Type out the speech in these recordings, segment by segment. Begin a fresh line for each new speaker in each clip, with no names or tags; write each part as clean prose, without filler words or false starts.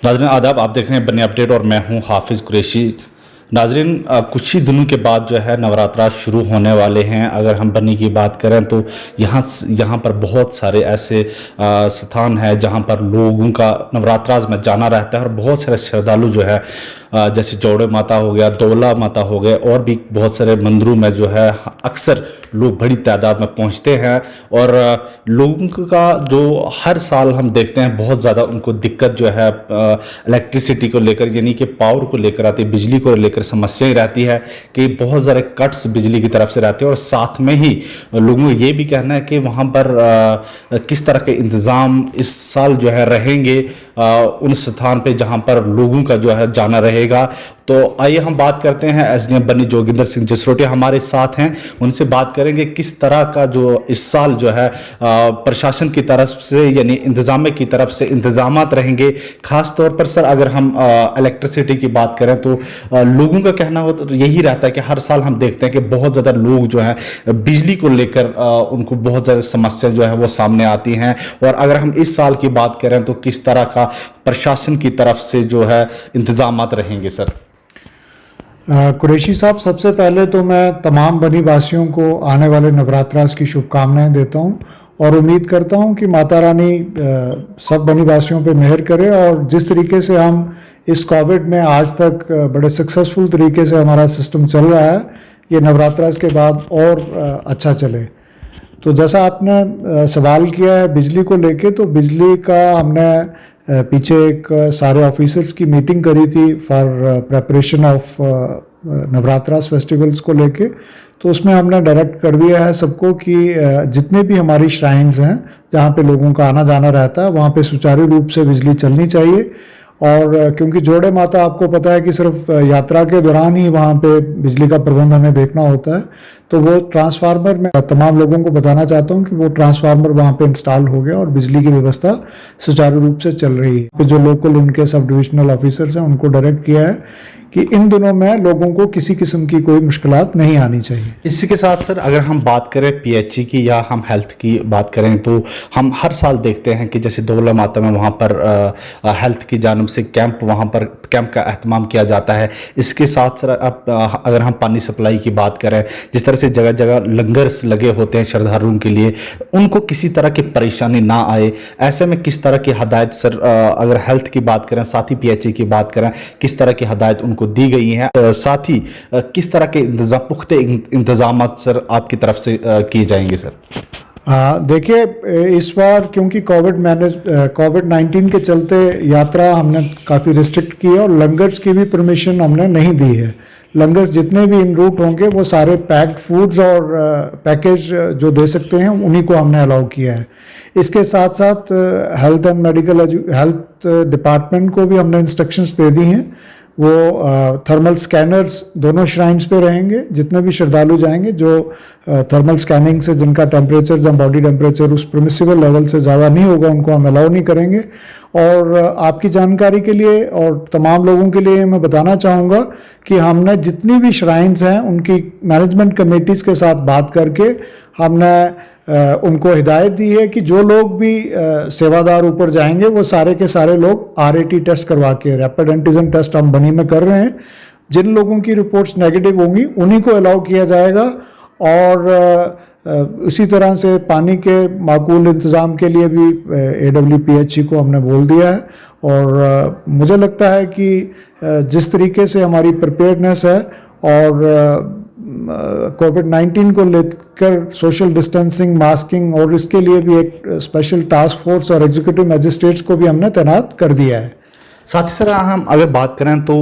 नाज़रीन आदाब, आप देख रहे हैं बन्नी अपडेट और मैं हूं हाफिज़ कुरैशी। नाज़रीन कुछ ही दिनों के बाद जो है नवरात्रा शुरू होने वाले हैं। अगर हम बन्नी की बात करें तो यहाँ पर बहुत सारे ऐसे स्थान हैं जहाँ पर लोगों का नवरात्राज में जाना रहता है और बहुत सारे श्रद्धालु जो है जैसे चौड़े माता हो गया, दौला माता हो गए और भी बहुत सारे मंदिरों में जो है अक्सर लोग बड़ी तादाद में पहुँचते हैं। और लोगों का जो हर साल हम देखते हैं बहुत ज़्यादा उनको दिक्कत जो है इलेक्ट्रिसिटी को लेकर यानी कि पावर को लेकर आती है, बिजली को लेकर समस्याएं रहती है कि बहुत सारे कट्स बिजली की तरफ से रहते हैं। और साथ में ही लोगों को ये भी कहना है कि वहाँ पर किस तरह के इंतज़ाम इस साल जो है रहेंगे उन स्थान पे जहाँ पर लोगों का जो है जाना रहेगा। तो आइए हम बात करते हैं एसडीएम बन्नी जोगिंदर सिंह जसरोटिया हमारे साथ हैं, उनसे बात करेंगे किस तरह का जो इस साल जो है प्रशासन की तरफ से यानी इंतजाम की तरफ से इंतजामात रहेंगे। खास तौर पर सर अगर हम इलेक्ट्रिसिटी की बात करें तो लोगों का कहना हो तो यही रहता है कि हर साल हम देखते हैं कि बहुत ज़्यादा लोग जो है बिजली को लेकर उनको बहुत ज़्यादा समस्या जो है वो सामने आती हैं। और अगर हम इस साल की बात करें तो किस तरह का प्रशासन की तरफ से जो है इंतजामात रहेंगे सर?
कुरैशी साहब, सबसे पहले तो मैं तमाम बनी वासियों को आने वाले नवरात्रास की शुभकामनाएं देता हूं और उम्मीद करता हूं कि माता रानी सब बनी वासियों पे मेहर करे और जिस तरीके से हम इस कोविड में आज तक बड़े सक्सेसफुल तरीके से हमारा सिस्टम चल रहा है, ये नवरात्रास के बाद और अच्छा चले। तो जैसा आपने सवाल किया है बिजली को लेके, तो बिजली का हमने पीछे एक सारे ऑफिसर्स की मीटिंग करी थी for preparation of Navratras festivals को लेके। तो उसमें हमने डायरेक्ट कर दिया है सबको कि जितने भी हमारी श्राइन्स हैं जहाँ पे लोगों का आना जाना रहता है वहाँ पे सुचारू रूप से बिजली चलनी चाहिए। और क्योंकि जोड़े माता आपको पता है कि सिर्फ यात्रा के दौरान ही वहाँ पे बिजली का प्रबंध हमें देखना होता है, तो वो ट्रांसफार्मर में तमाम लोगों को बताना चाहता हूँ कि वो ट्रांसफार्मर वहाँ पे इंस्टॉल हो गया और बिजली की व्यवस्था सुचारू रूप से चल रही है। जो लोकल उनके सब डिविजनल ऑफिसर्स हैं उनको डायरेक्ट किया है कि इन दिनों में लोगों को किसी किस्म की कोई मुश्किलात नहीं आनी चाहिए।
इसी के साथ सर अगर हम बात करें पीएचई की या हम हेल्थ की बात करें तो हम हर साल देखते हैं कि जैसे दौला माता में वहाँ पर हेल्थ की जानिब से वहाँ पर कैंप का एहतमाम किया जाता है। इसके साथ सर अब अगर हम पानी सप्लाई की बात करें, जिस तरह से जगह जगह लंगर्स लगे होते हैं श्रद्धालुओं के लिए, उनको किसी तरह की परेशानी ना आए, ऐसे में किस तरह की हदायत सर अगर हेल्थ की बात करें साथ ही पीएचई की बात करें किस तरह की हदायत उनको दी गई है, साथ ही किस तरह के पुख्ते इंतजाम सर आपकी तरफ से किए जाएंगे सर?
देखिए, इस बार क्योंकि कोविड-19 के चलते यात्रा हमने काफ़ी रिस्ट्रिक्ट की है और लंगर्स की भी परमिशन हमने नहीं दी है। लंगर्स जितने भी इन रूट होंगे वो सारे पैक्ड फूड्स और पैकेज जो दे सकते हैं उन्हीं को हमने अलाउ किया है। इसके साथ साथ हेल्थ एंड हेल्थ डिपार्टमेंट को भी हमने इंस्ट्रक्शंस दे दी हैं। वो थर्मल स्कैनर्स दोनों श्राइन्स पे रहेंगे। जितने भी श्रद्धालु जाएंगे जो थर्मल स्कैनिंग से जिनका टेम्परेचर या बॉडी टेम्परेचर उस परमिसिबल लेवल से ज़्यादा नहीं होगा उनको हम अलाउ नहीं करेंगे। और आपकी जानकारी के लिए और तमाम लोगों के लिए मैं बताना चाहूँगा कि हमने जितनी भी श्राइन्स हैं उनकी मैनेजमेंट कमेटीज़ के साथ बात करके हमने उनको हिदायत दी है कि जो लोग भी सेवादार ऊपर जाएंगे वो सारे के सारे लोग RAT टेस्ट करवा के, रैपिड एंटीजन टेस्ट हम बनी में कर रहे हैं, जिन लोगों की रिपोर्ट्स नेगेटिव होंगी उन्हीं को अलाउ किया जाएगा। और उसी तरह से पानी के माकूल इंतज़ाम के लिए भी AWPHE को हमने बोल दिया है। और मुझे लगता है कि जिस तरीके से हमारी प्रिपेयर्डनेस है और कोविड-19 को लेकर सोशल डिस्टेंसिंग, मास्किंग और इसके लिए भी एक स्पेशल टास्क फोर्स और एग्जीक्यूटिव मजिस्ट्रेट्स को भी हमने तैनात कर दिया है।
साथ ही सर हम अगर बात करें तो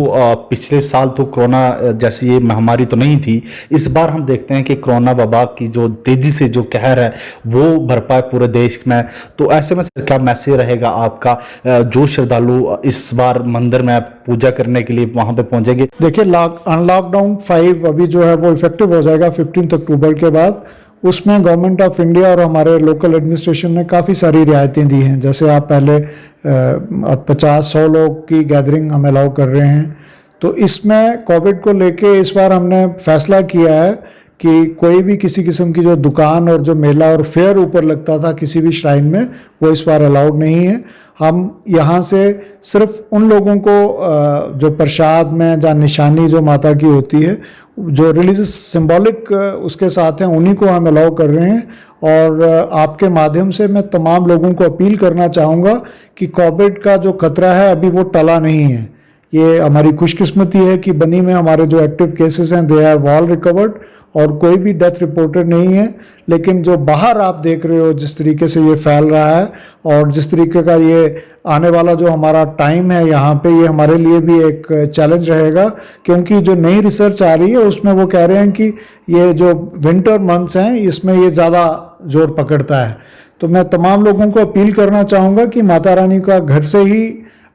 पिछले साल तो कोरोना जैसी ये महामारी तो नहीं थी। इस बार हम देखते हैं कि कोरोना वबा की जो तेज़ी से जो कहर है वो भरपा है पूरे देश में। तो ऐसे में सर क्या मैसेज रहेगा आपका जो श्रद्धालु इस बार मंदिर में पूजा करने के लिए वहाँ पे पहुँचेंगे?
देखिए, अनलॉकडाउन 5 अभी जो है वो इफेक्टिव हो जाएगा 15 अक्टूबर के बाद। उसमें गवर्नमेंट ऑफ इंडिया और हमारे लोकल एडमिनिस्ट्रेशन ने काफ़ी सारी रियायतें दी हैं। जैसे आप पहले 50-100 लोग की गैदरिंग हम अलाउ कर रहे हैं। तो इसमें कोविड को लेके इस बार हमने फैसला किया है कि कोई भी किसी किस्म की जो दुकान और जो मेला और फेयर ऊपर लगता था किसी भी श्राइन में, वो इस बार अलाउड नहीं है। हम यहाँ से सिर्फ उन लोगों को जो प्रसाद में या निशानी जो माता की होती है, जो रिलीजियस सिंबॉलिक उसके साथ हैं, उन्हीं को हम अलाउ कर रहे हैं। और आपके माध्यम से मैं तमाम लोगों को अपील करना चाहूँगा कि कोविड का जो खतरा है अभी वो टला नहीं है। ये हमारी खुशकिस्मती है कि बनी में हमारे जो एक्टिव केसेस हैं दे हैव ऑल रिकवर्ड और कोई भी डेथ रिपोर्टेड नहीं है। लेकिन जो बाहर आप देख रहे हो जिस तरीके से ये फैल रहा है और जिस तरीके का ये आने वाला जो हमारा टाइम है यहाँ पे, ये हमारे लिए भी एक चैलेंज रहेगा, क्योंकि जो नई रिसर्च आ रही है उसमें वो कह रहे हैं कि ये जो विंटर मंथ्स हैं इसमें ये ज़्यादा जोर पकड़ता है। तो मैं तमाम लोगों को अपील करना चाहूँगा कि माता रानी का घर से ही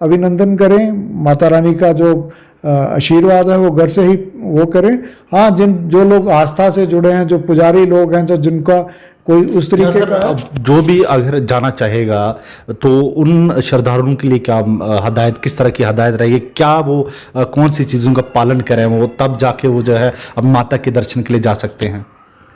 अभिनंदन करें, माता रानी का जो आशीर्वाद है वो घर से ही वो करें। हाँ, जो लोग आस्था से जुड़े हैं, जो पुजारी लोग हैं, जो जिनका कोई उस तरीके का
जो भी अगर जाना चाहेगा तो उन श्रद्धालुओं के लिए क्या हदायत, किस तरह की हदायत रहेगी? क्या वो कौन सी चीज़ों का पालन करें वो तब जाके वो जो है अब माता के दर्शन के लिए जा सकते हैं?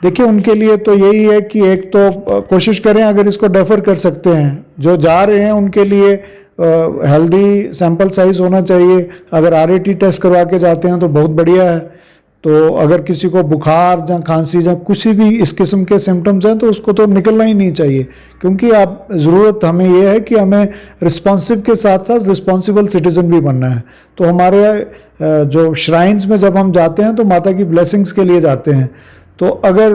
देखिए, उनके लिए तो यही है कि एक तो कोशिश करें, अगर इसको डेफर कर सकते हैं, जो जा रहे हैं उनके लिए हेल्दी सैंपल साइज होना चाहिए। अगर आरएटी टेस्ट करवा के जाते हैं तो बहुत बढ़िया है। तो अगर किसी को बुखार या खांसी या किसी भी इस किस्म के सिम्टम्स हैं तो उसको तो निकलना ही नहीं चाहिए, क्योंकि आप ज़रूरत हमें ये है कि हमें रिस्पॉन्सिव के साथ साथ रिस्पॉन्सिबल सिटीज़न भी बनना है। तो हमारे जो श्राइन्स में जब हम जाते हैं तो माता की ब्लेसिंग्स के लिए जाते हैं। तो अगर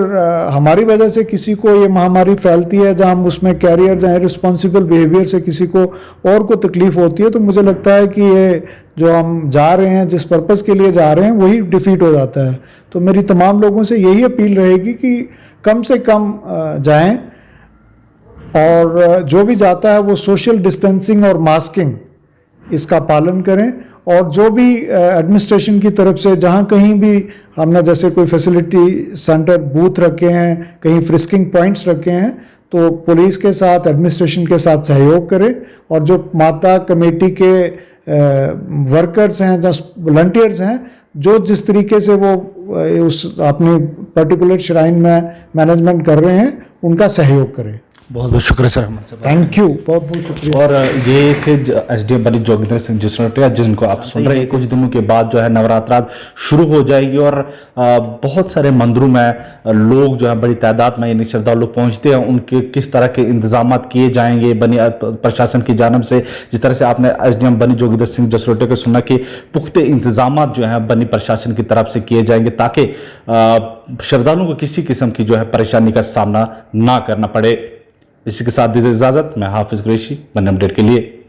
हमारी वजह से किसी को ये महामारी फैलती है, जहाँ हम उसमें कैरियर या रिस्पॉन्सिबल बिहेवियर से किसी को और को तकलीफ होती है, तो मुझे लगता है कि ये जो हम जा रहे हैं, जिस पर्पज़ के लिए जा रहे हैं, वही डिफीट हो जाता है। तो मेरी तमाम लोगों से यही अपील रहेगी कि कम से कम जाएं और जो भी जाता है वो सोशल डिस्टेंसिंग और मास्किंग इसका पालन करें। और जो भी एडमिनिस्ट्रेशन की तरफ से जहाँ कहीं भी हमने जैसे कोई फैसिलिटी सेंटर बूथ रखे हैं, कहीं फ्रिस्किंग पॉइंट्स रखे हैं, तो पुलिस के साथ, एडमिनिस्ट्रेशन के साथ सहयोग करें। और जो माता कमेटी के वर्कर्स हैं, जो वॉलंटियर्स हैं, जो जिस तरीके से वो उस अपनी पर्टिकुलर श्राइन में मैनेजमेंट कर रहे हैं, उनका सहयोग करें।
बहुत बहुत शुक्रिया सर हमारे से।
थैंक यू, बहुत बहुत शुक्रिया।
और ये थे एसडीएम बनी जोगिंदर सिंह जसरोटिया, जिनको आप सुन रहे हैं। कुछ दिनों के बाद जो है नवरात्रा शुरू हो जाएगी और बहुत सारे मंदिरों में लोग जो है बड़ी तादाद में यानी श्रद्धालु लोग पहुंचते हैं। उनके किस तरह के इंतजाम किए जाएंगे बनी प्रशासन की जानब से, जिस तरह से आपने एसडीएम बनी जोगिंदर सिंह जसरोटिया को सुना कि पुख्ते इंतजाम जो है बनी प्रशासन की तरफ से किए जाएंगे ताकि श्रद्धालुओं को किसी किस्म की जो है परेशानी का सामना ना करना पड़े। इसी के साथ दीजिए इजाजत। मैं हाफिज कुरैशी, बनी अपडेट के लिए।